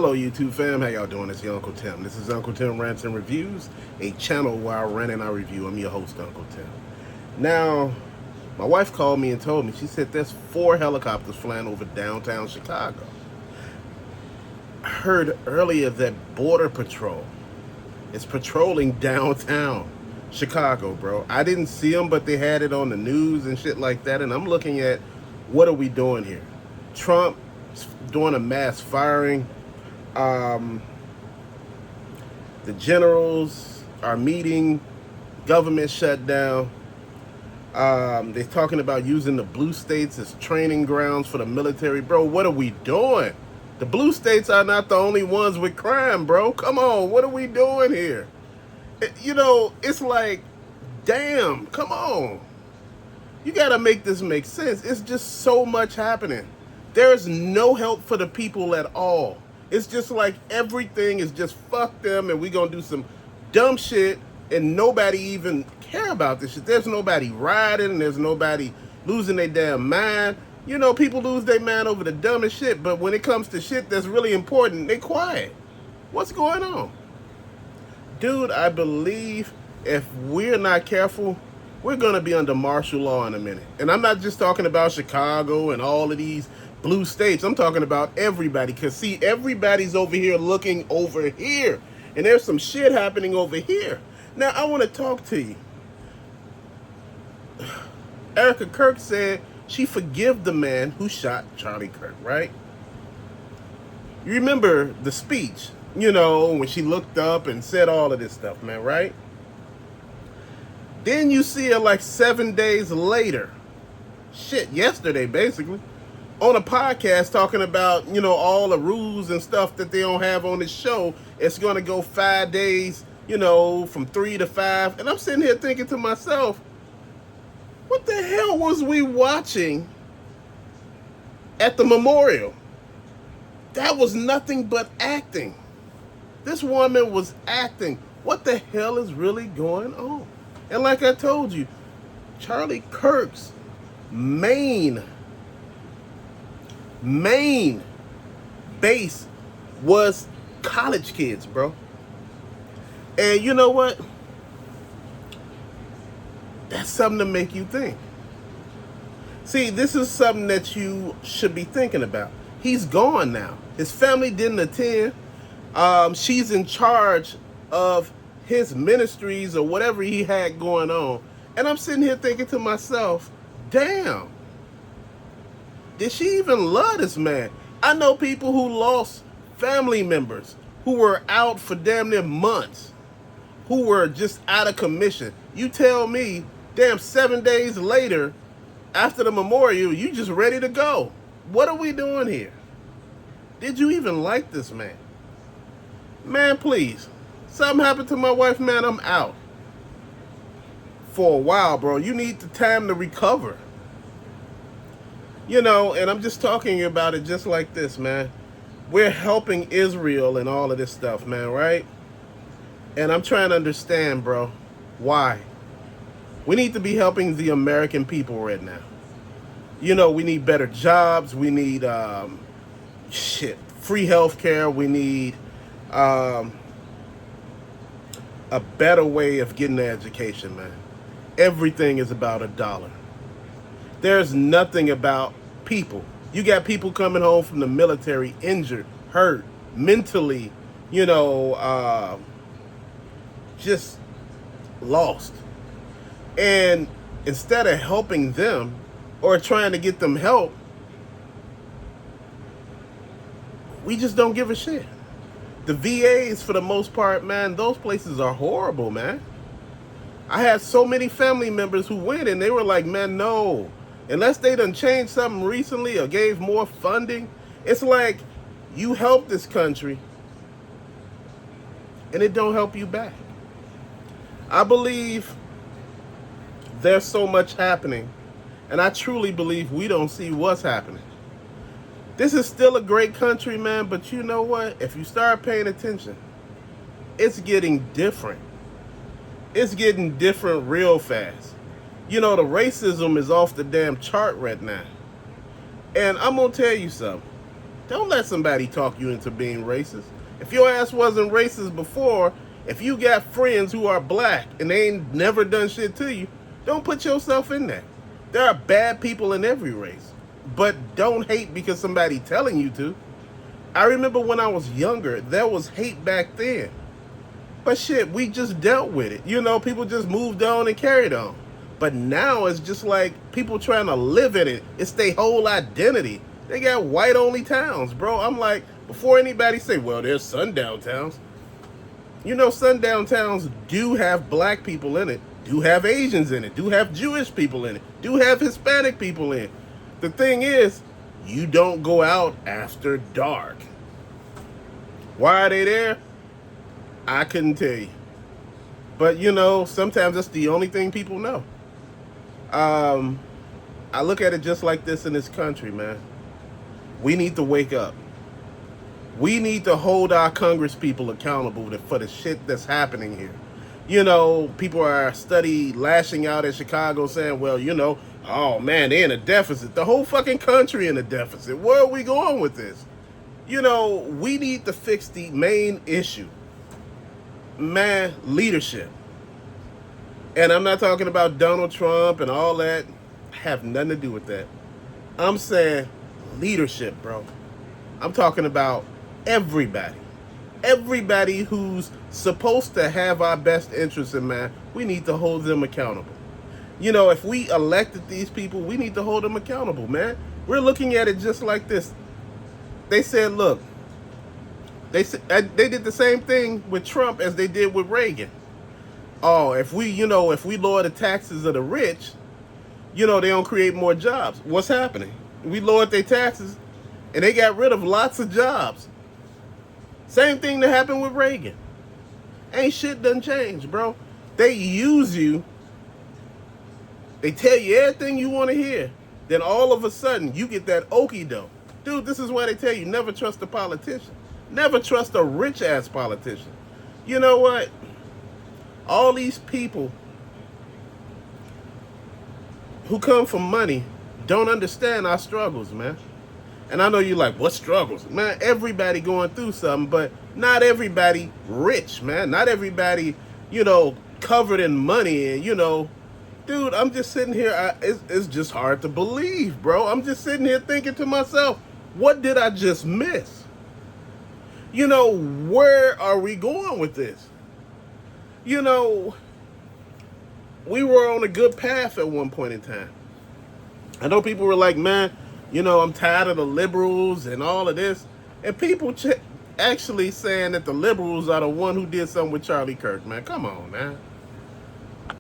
Hello YouTube fam, how y'all doing? It's your Uncle Tim. This is Uncle Tim Rants and Reviews, a channel where I rant and I review. I'm your host, Uncle Tim. Now, my wife called me and told me, she said there's 4 helicopters flying over downtown Chicago. I heard earlier that Border Patrol is patrolling downtown Chicago, bro. I didn't see them, but they had it on the news and shit like that, and I'm looking at, what are we doing here? Trump doing a mass firing. The generals are meeting, government shut down. They're talking about using the blue states as training grounds for the military. Bro, what are we doing? The blue states are not the only ones with crime, bro. Come on, what are we doing here? It's like, damn, come on. You gotta make this make sense. It's just so much happening. There's no help for the people at all. It's just like everything is just fuck them and we gonna do some dumb shit and nobody even care about this shit. There's nobody rioting, there's nobody losing their damn mind. You know, people lose their mind over the dumbest shit, but when it comes to shit that's really important, they quiet. What's going on? Dude, I believe if we're not careful, we're gonna be under martial law in a minute. And I'm not just talking about Chicago and all of these blue states. I'm talking about everybody. Because, see, everybody's over here looking over here. And there's some shit happening over here. Now, I want to talk to you. Erica Kirk said she forgive the man who shot Charlie Kirk, right? You remember the speech, when she looked up and said all of this stuff, man, right? Then you see her like 7 days later. Shit, yesterday, basically. On a podcast talking about, all the rules and stuff that they don't have on this show. It's going to go 5 days, from 3 to 5. And I'm sitting here thinking to myself, what the hell was we watching at the memorial? That was nothing but acting. This woman was acting. What the hell is really going on? And like I told you, Charlie Kirk's main base was college kids, bro. And you know what? That's something to make you think. See, this is something that you should be thinking about. He's gone now. His family didn't attend. She's in charge of his ministries or whatever he had going on. And I'm sitting here thinking to myself, damn. Did she even love this man? I know people who lost family members who were out for damn near months, who were just out of commission. You tell me, damn, 7 days later, after the memorial, you just ready to go. What are we doing here? Did you even like this man? Man, please. Something happened to my wife, man, I'm out. For a while, bro. You need the time to recover. And I'm just talking about it just like this, man. We're helping Israel and all of this stuff, man, right? And I'm trying to understand, bro, why? We need to be helping the American people right now. We need better jobs. We need, free health care. We need a better way of getting the education, man. Everything is about $1. There's nothing about people. You got people coming home from the military injured, hurt, mentally, just lost. And instead of helping them or trying to get them help, we just don't give a shit. The VAs, for the most part, man, those places are horrible, man. I had so many family members who went and they were like, man, no. Unless they done changed something recently or gave more funding, it's like you help this country and it don't help you back. I believe there's so much happening, and I truly believe we don't see what's happening. This is still a great country, man, but you know what? If you start paying attention, it's getting different. It's getting different real fast. The racism is off the damn chart right now. And I'm going to tell you something. Don't let somebody talk you into being racist. If your ass wasn't racist before, if you got friends who are black and they ain't never done shit to you, don't put yourself in that. There are bad people in every race. But don't hate because somebody telling you to. I remember when I was younger, there was hate back then. But shit, we just dealt with it. You know, people just moved on and carried on. But now it's just like people trying to live in it. It's their whole identity. They got white-only towns, bro. I'm like, before anybody say, well, there's sundown towns. You know, sundown towns do have black people in it, do have Asians in it, do have Jewish people in it, do have Hispanic people in it. The thing is, you don't go out after dark. Why are they there? I couldn't tell you. But, you know, sometimes that's the only thing people know. I look at it just like this in this country, man. We need to wake up. We need to hold our Congress people accountable for the shit that's happening here. You know, people are lashing out at Chicago saying, well, you know, oh man, they're in a deficit. The whole fucking country in a deficit. Where are we going with this? You know, we need to fix the main issue. Man, leadership. And I'm not talking about Donald Trump and all that. Have nothing to do with that. I'm saying leadership, bro. I'm talking about everybody. Everybody who's supposed to have our best interests in mind, we need to hold them accountable. You know, if we elected these people, we need to hold them accountable, man. We're looking at it just like this. They said, look, they did the same thing with Trump as they did with Reagan. Oh, if we lower the taxes of the rich, you know, they don't create more jobs. What's happening? We lowered their taxes and they got rid of lots of jobs. Same thing that happened with Reagan. Ain't shit done changed, bro. They use you. They tell you everything you want to hear. Then all of a sudden, you get that okie doke. Dude, this is why they tell you never trust a politician. Never trust a rich-ass politician. You know what? All these people who come from money don't understand our struggles, man. And I know you're like, what struggles? Man, everybody going through something, but not everybody rich, man. Not everybody, you know, covered in money. And, you know, dude, I'm just sitting here. It's just hard to believe, bro. I'm just sitting here thinking to myself, what did I just miss? You know, where are we going with this? You know, we were on a good path at one point in time. I know people were like, man, you know, I'm tired of the liberals and all of this. And people actually saying that the liberals are the one who did something with Charlie Kirk, man. Come on, man.